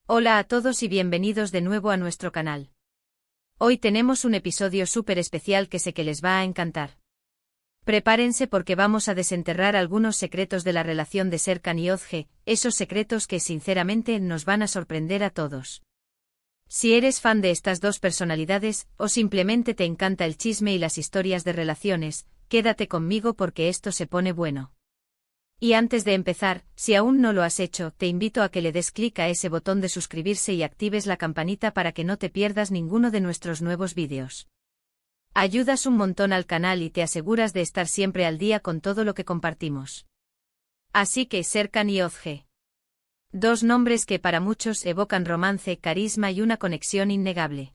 Hola a todos y bienvenidos de nuevo a nuestro canal. Hoy tenemos un episodio súper especial que sé que les va a encantar. Prepárense porque vamos a desenterrar algunos secretos de la relación de Serkan y Özge, esos secretos que sinceramente nos van a sorprender a todos. Si eres fan de estas dos personalidades, o simplemente te encanta el chisme y las historias de relaciones, quédate conmigo porque esto se pone bueno. Y antes de empezar, si aún no lo has hecho, te invito a que le des clic a ese botón de suscribirse y actives la campanita para que no te pierdas ninguno de nuestros nuevos vídeos. Ayudas un montón al canal y te aseguras de estar siempre al día con todo lo que compartimos. Así que Serkan y Özge. Dos nombres que para muchos evocan romance, carisma y una conexión innegable.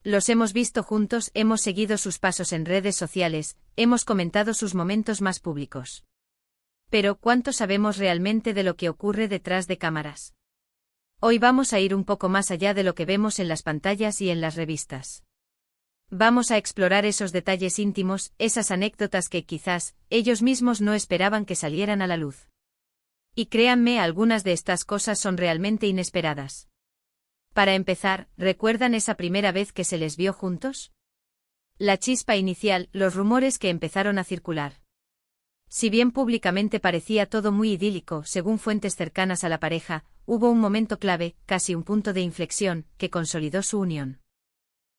Los hemos visto juntos, hemos seguido sus pasos en redes sociales, hemos comentado sus momentos más públicos. Pero, ¿cuánto sabemos realmente de lo que ocurre detrás de cámaras? Hoy vamos a ir un poco más allá de lo que vemos en las pantallas y en las revistas. Vamos a explorar esos detalles íntimos, esas anécdotas que quizás ellos mismos no esperaban que salieran a la luz. Y créanme, algunas de estas cosas son realmente inesperadas. Para empezar, ¿recuerdan esa primera vez que se les vio juntos? La chispa inicial, los rumores que empezaron a circular. Si bien públicamente parecía todo muy idílico, según fuentes cercanas a la pareja, hubo un momento clave, casi un punto de inflexión, que consolidó su unión.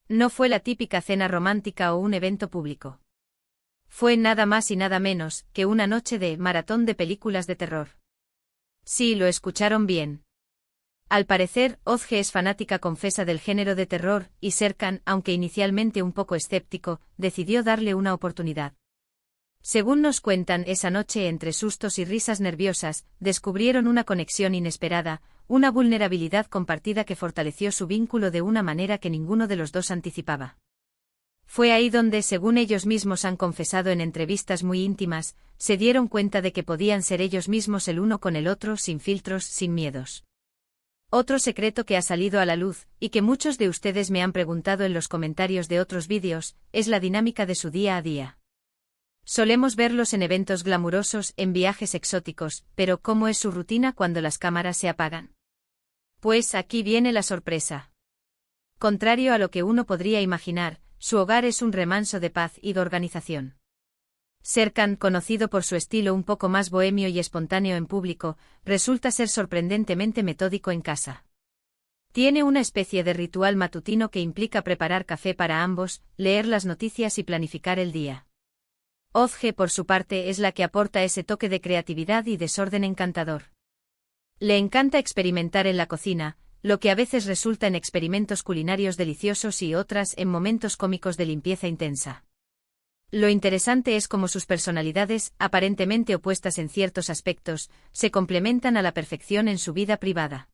No fue la típica cena romántica o un evento público. Fue nada más y nada menos que una noche de maratón de películas de terror. Sí, lo escucharon bien. Al parecer, Özge es fanática confesa del género de terror, y Serkan, aunque inicialmente un poco escéptico, decidió darle una oportunidad. Según nos cuentan, esa noche, entre sustos y risas nerviosas, descubrieron una conexión inesperada, una vulnerabilidad compartida que fortaleció su vínculo de una manera que ninguno de los dos anticipaba. Fue ahí donde, según ellos mismos han confesado en entrevistas muy íntimas, se dieron cuenta de que podían ser ellos mismos el uno con el otro, sin filtros, sin miedos. Otro secreto que ha salido a la luz, y que muchos de ustedes me han preguntado en los comentarios de otros vídeos, es la dinámica de su día a día. Solemos verlos en eventos glamurosos, en viajes exóticos, pero ¿cómo es su rutina cuando las cámaras se apagan? Pues aquí viene la sorpresa. Contrario a lo que uno podría imaginar, su hogar es un remanso de paz y de organización. Serkan, conocido por su estilo un poco más bohemio y espontáneo en público, resulta ser sorprendentemente metódico en casa. Tiene una especie de ritual matutino que implica preparar café para ambos, leer las noticias y planificar el día. Özge, por su parte, es la que aporta ese toque de creatividad y desorden encantador. Le encanta experimentar en la cocina, lo que a veces resulta en experimentos culinarios deliciosos y otras en momentos cómicos de limpieza intensa. Lo interesante es cómo sus personalidades, aparentemente opuestas en ciertos aspectos, se complementan a la perfección en su vida privada.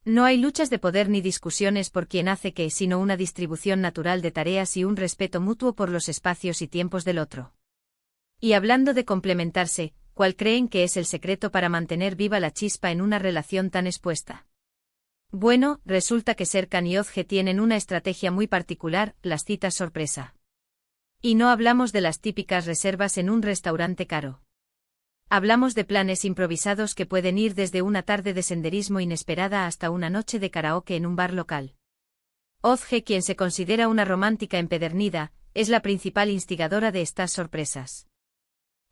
No hay luchas de poder ni discusiones por quién hace qué, sino una distribución natural de tareas y un respeto mutuo por los espacios y tiempos del otro. Y hablando de complementarse, ¿cuál creen que es el secreto para mantener viva la chispa en una relación tan expuesta? Bueno, resulta que Serkan y Özge tienen una estrategia muy particular, las citas sorpresa. Y no hablamos de las típicas reservas en un restaurante caro. Hablamos de planes improvisados que pueden ir desde una tarde de senderismo inesperada hasta una noche de karaoke en un bar local. Özge, quien se considera una romántica empedernida, es la principal instigadora de estas sorpresas.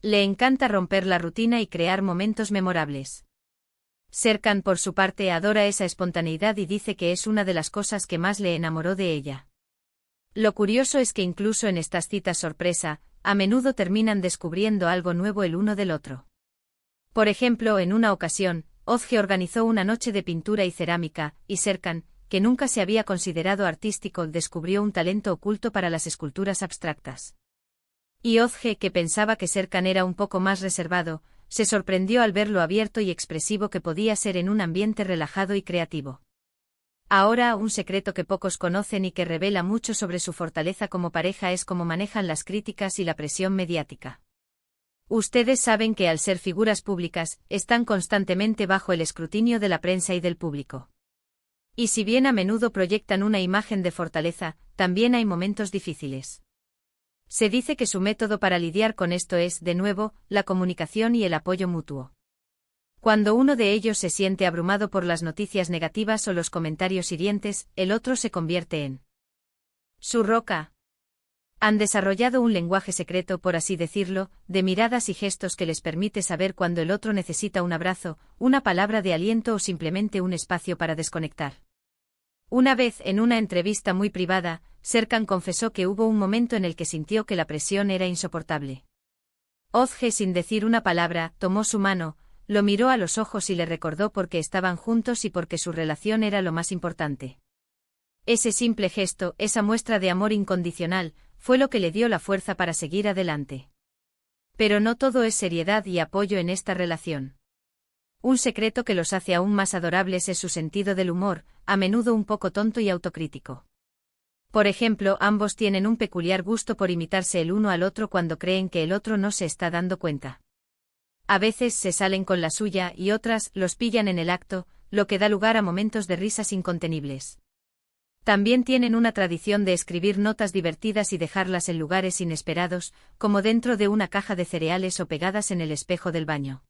Le encanta romper la rutina y crear momentos memorables. Serkan, por su parte, adora esa espontaneidad y dice que es una de las cosas que más le enamoró de ella. Lo curioso es que incluso en estas citas sorpresa, a menudo terminan descubriendo algo nuevo el uno del otro. Por ejemplo, en una ocasión, Özge organizó una noche de pintura y cerámica, y Serkan, que nunca se había considerado artístico, descubrió un talento oculto para las esculturas abstractas. Y Özge, que pensaba que Serkan era un poco más reservado, se sorprendió al ver lo abierto y expresivo que podía ser en un ambiente relajado y creativo. Ahora, un secreto que pocos conocen y que revela mucho sobre su fortaleza como pareja es cómo manejan las críticas y la presión mediática. Ustedes saben que al ser figuras públicas, están constantemente bajo el escrutinio de la prensa y del público. Y si bien a menudo proyectan una imagen de fortaleza, también hay momentos difíciles. Se dice que su método para lidiar con esto es, de nuevo, la comunicación y el apoyo mutuo. Cuando uno de ellos se siente abrumado por las noticias negativas o los comentarios hirientes, el otro se convierte en su roca. Han desarrollado un lenguaje secreto, por así decirlo, de miradas y gestos que les permite saber cuando el otro necesita un abrazo, una palabra de aliento o simplemente un espacio para desconectar. Una vez, en una entrevista muy privada, Serkan confesó que hubo un momento en el que sintió que la presión era insoportable. Özge, sin decir una palabra, tomó su mano, lo miró a los ojos y le recordó por qué estaban juntos y porque su relación era lo más importante. Ese simple gesto, esa muestra de amor incondicional, fue lo que le dio la fuerza para seguir adelante. Pero no todo es seriedad y apoyo en esta relación. Un secreto que los hace aún más adorables es su sentido del humor, a menudo un poco tonto y autocrítico. Por ejemplo, ambos tienen un peculiar gusto por imitarse el uno al otro cuando creen que el otro no se está dando cuenta. A veces se salen con la suya y otras los pillan en el acto, lo que da lugar a momentos de risas incontenibles. También tienen una tradición de escribir notas divertidas y dejarlas en lugares inesperados, como dentro de una caja de cereales o pegadas en el espejo del baño.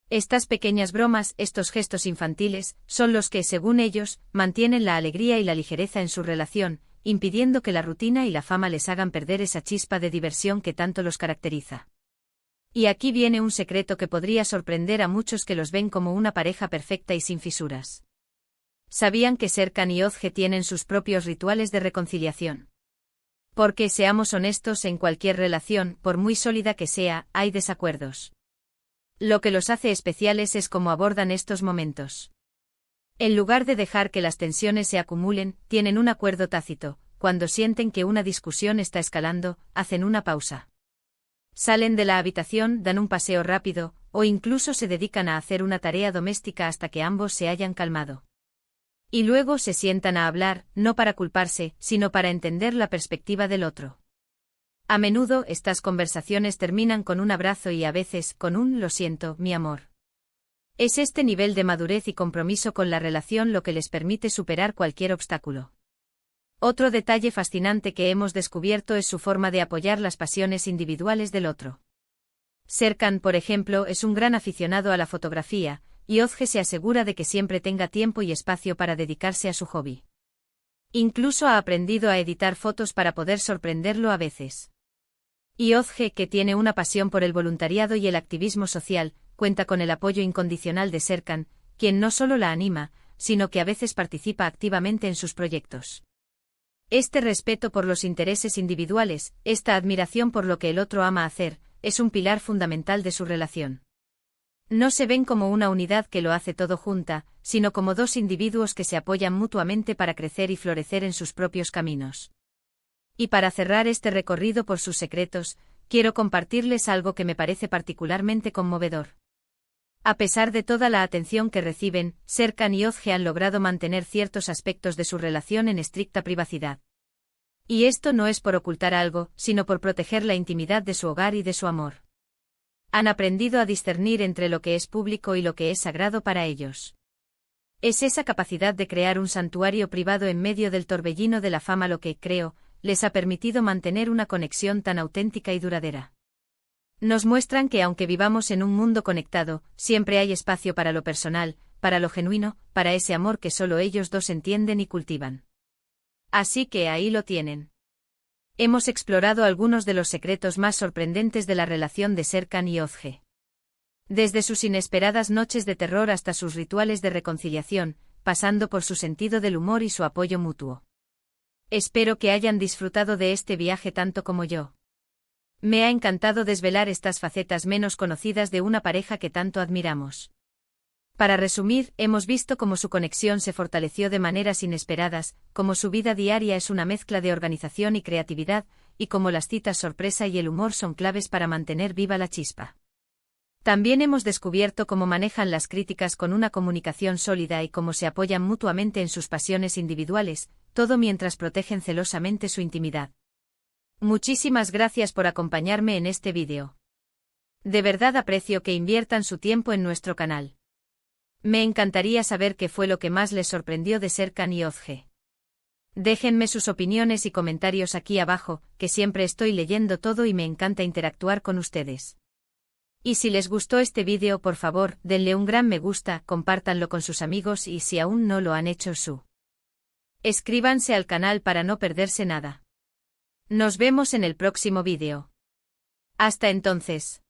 Estas pequeñas bromas, estos gestos infantiles, son los que, según ellos, mantienen la alegría y la ligereza en su relación, impidiendo que la rutina y la fama les hagan perder esa chispa de diversión que tanto los caracteriza. Y aquí viene un secreto que podría sorprender a muchos que los ven como una pareja perfecta y sin fisuras. ¿Sabían que Serkan y Özge tienen sus propios rituales de reconciliación? Porque, seamos honestos, en cualquier relación, por muy sólida que sea, hay desacuerdos. Lo que los hace especiales es cómo abordan estos momentos. En lugar de dejar que las tensiones se acumulen, tienen un acuerdo tácito. Cuando sienten que una discusión está escalando, hacen una pausa. Salen de la habitación, dan un paseo rápido, o incluso se dedican a hacer una tarea doméstica hasta que ambos se hayan calmado. Y luego se sientan a hablar, no para culparse, sino para entender la perspectiva del otro. A menudo estas conversaciones terminan con un abrazo y a veces con un "lo siento, mi amor". Es este nivel de madurez y compromiso con la relación lo que les permite superar cualquier obstáculo. Otro detalle fascinante que hemos descubierto es su forma de apoyar las pasiones individuales del otro. Serkan, por ejemplo, es un gran aficionado a la fotografía, y Özge se asegura de que siempre tenga tiempo y espacio para dedicarse a su hobby. Incluso ha aprendido a editar fotos para poder sorprenderlo a veces. Y Özge, que tiene una pasión por el voluntariado y el activismo social, cuenta con el apoyo incondicional de Serkan, quien no solo la anima, sino que a veces participa activamente en sus proyectos. Este respeto por los intereses individuales, esta admiración por lo que el otro ama hacer, es un pilar fundamental de su relación. No se ven como una unidad que lo hace todo junta, sino como dos individuos que se apoyan mutuamente para crecer y florecer en sus propios caminos. Y para cerrar este recorrido por sus secretos, quiero compartirles algo que me parece particularmente conmovedor. A pesar de toda la atención que reciben, Serkan y Özge han logrado mantener ciertos aspectos de su relación en estricta privacidad. Y esto no es por ocultar algo, sino por proteger la intimidad de su hogar y de su amor. Han aprendido a discernir entre lo que es público y lo que es sagrado para ellos. Es esa capacidad de crear un santuario privado en medio del torbellino de la fama lo que, creo, les ha permitido mantener una conexión tan auténtica y duradera. Nos muestran que aunque vivamos en un mundo conectado, siempre hay espacio para lo personal, para lo genuino, para ese amor que solo ellos dos entienden y cultivan. Así que ahí lo tienen. Hemos explorado algunos de los secretos más sorprendentes de la relación de Serkan y Özge. Desde sus inesperadas noches de terror hasta sus rituales de reconciliación, pasando por su sentido del humor y su apoyo mutuo. Espero que hayan disfrutado de este viaje tanto como yo. Me ha encantado desvelar estas facetas menos conocidas de una pareja que tanto admiramos. Para resumir, hemos visto cómo su conexión se fortaleció de maneras inesperadas, cómo su vida diaria es una mezcla de organización y creatividad, y cómo las citas sorpresa y el humor son claves para mantener viva la chispa. También hemos descubierto cómo manejan las críticas con una comunicación sólida y cómo se apoyan mutuamente en sus pasiones individuales, todo mientras protegen celosamente su intimidad. Muchísimas gracias por acompañarme en este vídeo. De verdad aprecio que inviertan su tiempo en nuestro canal. Me encantaría saber qué fue lo que más les sorprendió de Serkan y Özge. Déjenme sus opiniones y comentarios aquí abajo, que siempre estoy leyendo todo y me encanta interactuar con ustedes. Y si les gustó este vídeo, por favor, denle un gran me gusta, compártanlo con sus amigos y si aún no lo han hecho, escríbanse al canal para no perderse nada. Nos vemos en el próximo vídeo. Hasta entonces.